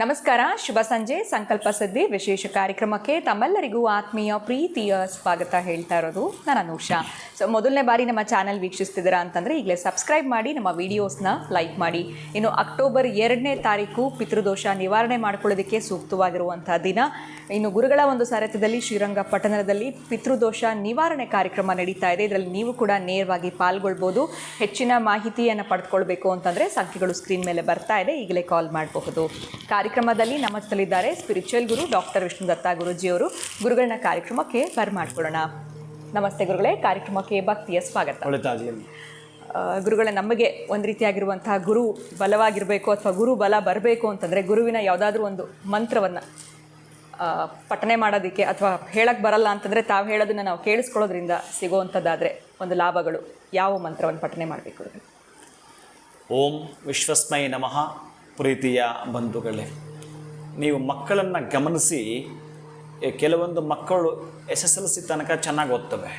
ನಮಸ್ಕಾರ, ಶುಭ ಸಂಜೆ. ಸಂಕಲ್ಪ ಸಿದ್ಧಿ ವಿಶೇಷ ಕಾರ್ಯಕ್ರಮಕ್ಕೆ ತಮ್ಮೆಲ್ಲರಿಗೂ ಆತ್ಮೀಯ ಪ್ರೀತಿಯ ಸ್ವಾಗತ ಹೇಳ್ತಾ ಇರೋದು ನಾನು ಅನೂಷಾ. ಸೊ ಮೊದಲನೇ ಬಾರಿ ನಮ್ಮ ಚಾನಲ್ ವೀಕ್ಷಿಸ್ತಿದ್ದೀರಾ ಅಂತಂದರೆ ಈಗಲೇ ಸಬ್ಸ್ಕ್ರೈಬ್ ಮಾಡಿ, ನಮ್ಮ ವಿಡಿಯೋಸ್ನ ಲೈಕ್ ಮಾಡಿ. ಇನ್ನು ಅಕ್ಟೋಬರ್ 2ನೇ ತಾರೀಕು ಪಿತೃದೋಷ ನಿವಾರಣೆ ಮಾಡ್ಕೊಳ್ಳೋದಕ್ಕೆ ಸೂಕ್ತವಾಗಿರುವಂಥ ದಿನ. ಇನ್ನು ಗುರುಗಳ ಒಂದು ಸಾರಥ್ಯದಲ್ಲಿ ಶ್ರೀರಂಗಪಟ್ಟಣದಲ್ಲಿ ಪಿತೃದೋಷ ನಿವಾರಣೆ ಕಾರ್ಯಕ್ರಮ ನಡೀತಾ ಇದೆ. ಇದರಲ್ಲಿ ನೀವು ಕೂಡ ನೇರವಾಗಿ ಪಾಲ್ಗೊಳ್ಬೋದು. ಹೆಚ್ಚಿನ ಮಾಹಿತಿಯನ್ನು ಪಡೆದುಕೊಳ್ಬೇಕು ಅಂತಂದರೆ ಸಂಖ್ಯೆಗಳು ಸ್ಕ್ರೀನ್ ಮೇಲೆ ಬರ್ತಾ ಇದೆ, ಈಗಲೇ ಕಾಲ್ ಮಾಡಬಹುದು. ಕಾರ್ಯಕ್ರಮದಲ್ಲಿ ನಮ್ಮ ಜೊತೆಲಿದ್ದಾರೆ ಸ್ಪಿರಿಚುವಲ್ ಗುರು ಡಾಕ್ಟರ್ ವಿಷ್ಣುದತ್ತ ಗುರುಜಿಯವರು. ಗುರುಗಳನ್ನ ಕಾರ್ಯಕ್ರಮಕ್ಕೆ ಬರ್ಮಾಡ್ಕೊಳ್ಳೋಣ. ನಮಸ್ತೆ ಗುರುಗಳೇ, ಕಾರ್ಯಕ್ರಮಕ್ಕೆ ಭಕ್ತಿಯ ಸ್ವಾಗತ. ಗುರುಗಳೇ, ನಮಗೆ ಒಂದು ರೀತಿಯಾಗಿರುವಂತಹ ಗುರು ಬಲವಾಗಿರಬೇಕು ಅಥವಾ ಗುರು ಬಲ ಬರಬೇಕು ಅಂತಂದರೆ ಗುರುವಿನ ಯಾವುದಾದ್ರೂ ಒಂದು ಮಂತ್ರವನ್ನು ಪಠನೆ ಮಾಡೋದಕ್ಕೆ ಅಥವಾ ಹೇಳಕ್ಕೆ ಬರಲ್ಲ ಅಂತಂದರೆ ತಾವು ಹೇಳೋದನ್ನು ನಾವು ಕೇಳಿಸ್ಕೊಳ್ಳೋದ್ರಿಂದ ಸಿಗುವಂಥದ್ದಾದರೆ ಒಂದು ಲಾಭಗಳು, ಯಾವ ಮಂತ್ರವನ್ನು ಪಠನೆ ಮಾಡಬೇಕು? ಓಂ ವಿಶ್ವಸ್ಮೈ ನಮಃ. ಪ್ರೀತಿಯ ಬಂಧುಗಳೇ, ನೀವು ಮಕ್ಕಳನ್ನು ಗಮನಿಸಿ, ಕೆಲವೊಂದು ಮಕ್ಕಳು SSLC ತನಕ ಚೆನ್ನಾಗಿ ಓದ್ತವೆ,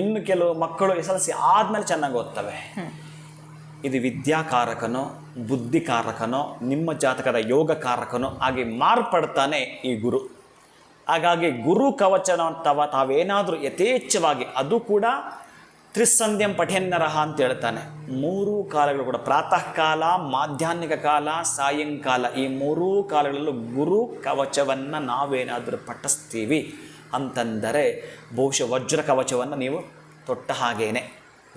ಇನ್ನು ಕೆಲವು ಮಕ್ಕಳು SSLC ಆದಮೇಲೆ ಚೆನ್ನಾಗಿ ಓದ್ತವೆ. ಇದು ವಿದ್ಯಾಕಾರಕನೋ ಬುದ್ಧಿಕಾರಕನೋ ನಿಮ್ಮ ಜಾತಕದ ಯೋಗಕಾರಕನೋ ಹಾಗೆ ಮಾರ್ಪಡ್ತಾನೆ ಈ ಗುರು. ಹಾಗಾಗಿ ಗುರು ಕವಚನ ತಾವೇನಾದರೂ ಯಥೇಚ್ಛವಾಗಿ, ಅದು ಕೂಡ ತ್ರಿಸಂಧ್ಯಂ ಪಠೆನ್ನರಹ ಅಂತ ಹೇಳ್ತಾನೆ. 3 ಕಾಲಗಳು ಕೂಡ, ಪ್ರಾತಃ ಕಾಲ, ಮಾಧ್ಯಾಹ್ನಿಕ ಕಾಲ, ಸಾಯಂಕಾಲ, ಈ 3 ಕಾಲಗಳಲ್ಲೂ ಗುರು ಕವಚವನ್ನು ನಾವೇನಾದರೂ ಪಠಿಸ್ತೀವಿ ಅಂತಂದರೆ ಬಹುಶಃ ವಜ್ರ ಕವಚವನ್ನು ನೀವು ತೊಟ್ಟ ಹಾಗೇನೆ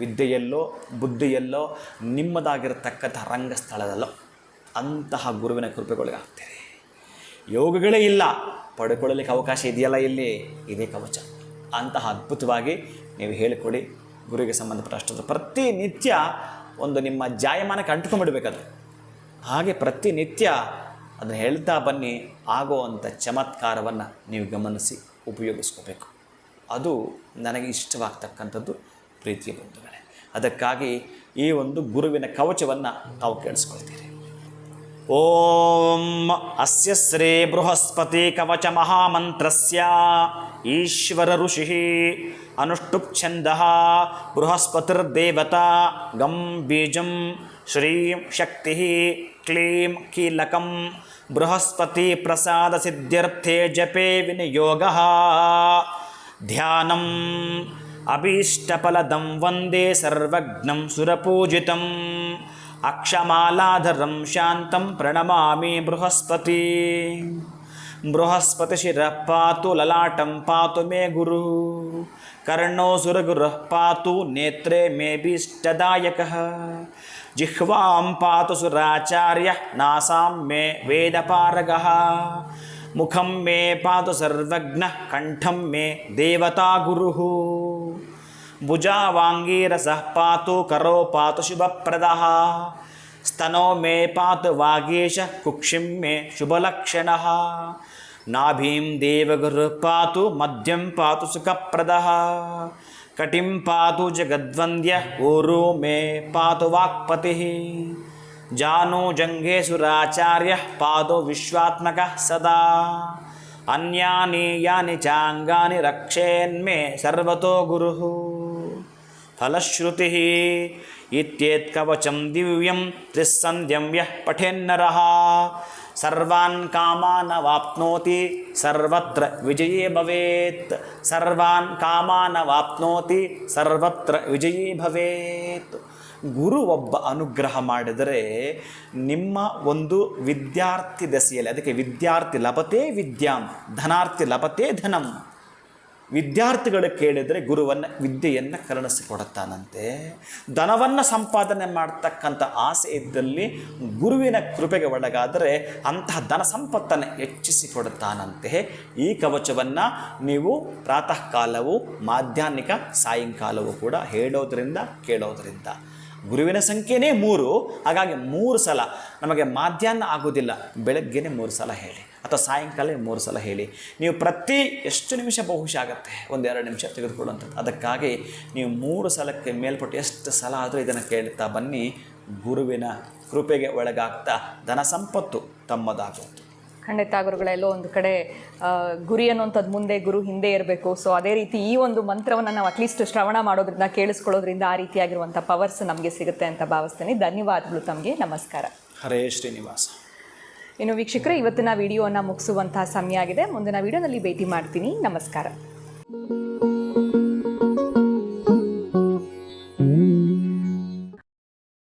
ವಿದ್ಯೆಯಲ್ಲೋ ಬುದ್ಧಿಯಲ್ಲೋ ನಿಮ್ಮದಾಗಿರತಕ್ಕಂಥ ರಂಗಸ್ಥಳದಲ್ಲೋ ಅಂತಹ ಗುರುವಿನ ಕೃಪೆಗೊಳಗಾಗ್ತೀರಿ. ಯೋಗಗಳೇ ಇಲ್ಲ, ಪಡ್ಕೊಳ್ಳಲಿಕ್ಕೆ ಅವಕಾಶ ಇದೆಯಲ್ಲ, ಇಲ್ಲಿ ಇದೇ ಕವಚ. ಅಂತಹ ಅದ್ಭುತವಾಗಿ ನೀವು ಹೇಳಿಕೊಡಿ. ಗುರುವಿಗೆ ಸಂಬಂಧಪಟ್ಟ ಅಷ್ಟು ಪ್ರತಿನಿತ್ಯ ಒಂದು ನಿಮ್ಮ ಜಾಯಮಾನಕ್ಕೆ ಅಂಟ್ಕೊಂಡ್ಬಿಡ್ಬೇಕದು. ಹಾಗೆ ಪ್ರತಿನಿತ್ಯ ಅದನ್ನು ಹೇಳ್ತಾ ಬನ್ನಿ. ಆಗುವಂಥ ಚಮತ್ಕಾರವನ್ನು ನೀವು ಗಮನಿಸಿ ಉಪಯೋಗಿಸ್ಕೋಬೇಕು. ಅದು ನನಗೆ ಇಷ್ಟವಾಗ್ತಕ್ಕಂಥದ್ದು ಪ್ರೀತಿಯ ಬಂಧುಗಳೇ. ಅದಕ್ಕಾಗಿ ಈ ಒಂದು ಗುರುವಿನ ಕವಚವನ್ನು ತಾವು ಕೇಳಿಸ್ಕೊಳ್ತೀರಿ. ಓಂ ಅಸ್ಯ ಶ್ರೀ ಬೃಹಸ್ಪತಿ ಕವಚ ಮಹಾಮಂತ್ರಸ್ಯ ಈಶ್ವರ ಋಷಿ ಅನುಷ್ಠುಪ್ ಛಂದಃ ಬೃಹಸ್ಪತಿರ್ದೇವತಾ ಗಂ ಬೀಜಂ ಶ್ರೀಂ ಶಕ್ತಿ ಕ್ಲೀಂ ಕೀಲಕಂ ಬೃಹಸ್ಪತಿ ಪ್ರಸಾದ ಸಿದ್ಧ್ಯರ್ಥೆ ಜಪೇ ವಿನಿಯೋಗಃ ಧ್ಯಾನಂ ಅಭೀಷ್ಟಫಲದಂ ವಂದೇ ಸರ್ವಜ್ಞಂ ಸುರಪೂಜಿತಂ ಅಕ್ಷಮಾಲಾಧರಂ ಶಾಂತಂ ಪ್ರಣಮಾಮಿ ಬೃಹಸ್ಪತಿ. ಬೃಹಸ್ಪತಿ ಶಿರಃ ಪಾತು ಲಲಾಟಂ ಪಾತು ಮೇ ಗುರು ಕರ್ಣೋ ಸುರಗುರುಃ ಪಾತು ನೇತ್ರೇ ಮೇ ಭೀಷ್ಟದಾಯಕಃ ಜಿಹ್ವಾಂ ಪಾತು ಸುರಾಚಾರ್ಯ ನಾಸಾಂ ಮೇ ವೇದಪಾರಗಃ ಮುಖಂ ಮೇ ಪಾತು ಸರ್ವಜ್ಞಃ ಕಂಠಂ ಮೇ ದೇವತಾ ಗುರುಃ ಭುಜಾವಾಂಗೀರಸಃ ಪಾತು ಕರೋ ಪಾತು ಶುಭಪ್ರದಃ ಸ್ತನೋ ಮೇ ಪಾತು ವಾಗೀಶ ಕುಕ್ಷಿಂ ಮೇ ಶುಭಲಕ್ಷಣಃ ನಾಭೀಂ ದೇವಗುರುಃ ಪಾತು ಮಧ್ಯಂ ಪಾತು ಸುಖಪ್ರದಃ ಕಟಿಂ ಪಾತು ಜಗದ್ವಂದ್ಯ ಊರು ಮೇ ಪಾತು ವಾಕ್ಪತಿಃ ಜಾನು ಜಂಘೆ ಸುರಾಚಾರ್ಯ ಪಾದೋ ವಿಶ್ವಾತ್ಮಕಃ ಸದಾ ಅನ್ಯಾನಿ ಯಾನಿ ಚಾಂಗಾನಿ ರಕ್ಷೇನ್ಮೇ ಸರ್ವತೋ ಗುರುಃ ಫಲಶ್ರುತಿ ಇತ್ಯೇತ್ ಕವಚಂ ದಿವ್ಯಂ ತ್ರಿಸಂಧ್ಯಂ ಯಃ ಪಠೇನ್ನರಃ ಸರ್ವಾನ್ ಕಾಮಾನ್ ವಾಪ್ನೋತಿ ಸರ್ವತ್ರ ವಿಜಯೇ ಭವೇತ್. ಸರ್ವಾನ್ ಕಾಮಾನ್ ವಾಪ್ನೋತಿ ಸರ್ವತ್ರ ವಿಜಯೇ ಭವೇತ್. ಗುರು ಒಬ್ಬ ಅನುಗ್ರಹ ಮಾಡಿದರೆ ನಿಮ್ಮ ಒಂದು ವಿದ್ಯಾರ್ಥಿ ದಶೆಯಲ್ಲಿ, ಅದಕ್ಕೆ ವಿದ್ಯಾರ್ಥಿ ಲಭತೆ ವಿದ್ಯಾಂ, ಧನಾರ್ಥಿ ಲಭತೆ ಧನಂ. ವಿದ್ಯಾರ್ಥಿಗಳು ಕೇಳಿದರೆ ಗುರುವನ್ನು ವಿದ್ಯೆಯನ್ನು ಕರುಣಿಸಿಕೊಡುತ್ತಾನಂತೆ. ಧನವನ್ನು ಸಂಪಾದನೆ ಮಾಡ್ತಕ್ಕಂಥ ಆಸೆ ಇದ್ದಲ್ಲಿ ಗುರುವಿನ ಕೃಪೆಗೆ ಒಳಗಾದರೆ ಅಂತಹ ಧನ ಸಂಪತ್ತನ್ನು ಹೆಚ್ಚಿಸಿಕೊಡುತ್ತಾನಂತೆ. ಈ ಕವಚವನ್ನು ನೀವು ಪ್ರಾತಃ ಕಾಲವೂ ಮಾಧ್ಯಾಹ್ನಿಕ ಸಾಯಂಕಾಲವೂ ಕೂಡ ಹೇಳೋದ್ರಿಂದ ಕೇಳೋದ್ರಿಂದ, ಗುರುವಿನ ಸಂಖ್ಯೆನೇ 3, ಹಾಗಾಗಿ 3 ಸಲ, ನಮಗೆ ಮಾಧ್ಯಾಹ್ನ ಆಗೋದಿಲ್ಲ, ಬೆಳಗ್ಗೆನೇ 3 ಸಲ ಹೇಳಿ ಅಥವಾ ಸಾಯಂಕಾಲ 3 ಸಲ ಹೇಳಿ. ನೀವು ಪ್ರತಿ ಎಷ್ಟು ನಿಮಿಷ ಬಹುಶಃ ಆಗುತ್ತೆ, 1-2 ನಿಮಿಷ ತೆಗೆದುಕೊಳ್ಳುವಂಥದ್ದು. ಅದಕ್ಕಾಗಿ ನೀವು 3 ಸಲಕ್ಕೆ ಮೇಲ್ಪಟ್ಟು ಎಷ್ಟು ಸಲ ಆದರೂ ಇದನ್ನು ಕೇಳ್ತಾ ಬನ್ನಿ. ಗುರುವಿನ ಕೃಪೆಗೆ ಒಳಗಾಗ್ತಾ ಧನ ಸಂಪತ್ತು ತಮ್ಮದಾಗುವುದು. ಖಂಡಿತ ಗುರುಗಳೆಲ್ಲೋ ಒಂದು ಕಡೆ ಗುರಿ ಅನ್ನೋಂಥದ್ದು ಮುಂದೆ, ಗುರು ಹಿಂದೆ ಇರಬೇಕು. ಸೊ ಅದೇ ರೀತಿ ಈ ಒಂದು ಮಂತ್ರವನ್ನು ನಾವು ಅಟ್ಲೀಸ್ಟ್ ಶ್ರವಣ ಮಾಡೋದ್ರಿಂದ, ಕೇಳಿಸ್ಕೊಳ್ಳೋದ್ರಿಂದ ಆ ರೀತಿಯಾಗಿರುವಂಥ ಪವರ್ಸ್ ನಮಗೆ ಸಿಗುತ್ತೆ ಅಂತ ಭಾವಿಸ್ತೇನೆ. ಧನ್ಯವಾದಗಳು ತಮಗೆ. ನಮಸ್ಕಾರ. ಹರೇ ಶ್ರೀನಿವಾಸ. ಇನ್ನು ವೀಕ್ಷಕರೇ, ಇವತ್ತಿನ ವಿಡಿಯೋವನ್ನು ಮುಗಿಸುವಂತಹ ಸಮಯ ಆಗಿದೆ. ಮುಂದಿನ ವಿಡಿಯೋದಲ್ಲಿ ಭೇಟಿ ಮಾಡ್ತೀನಿ. ನಮಸ್ಕಾರ.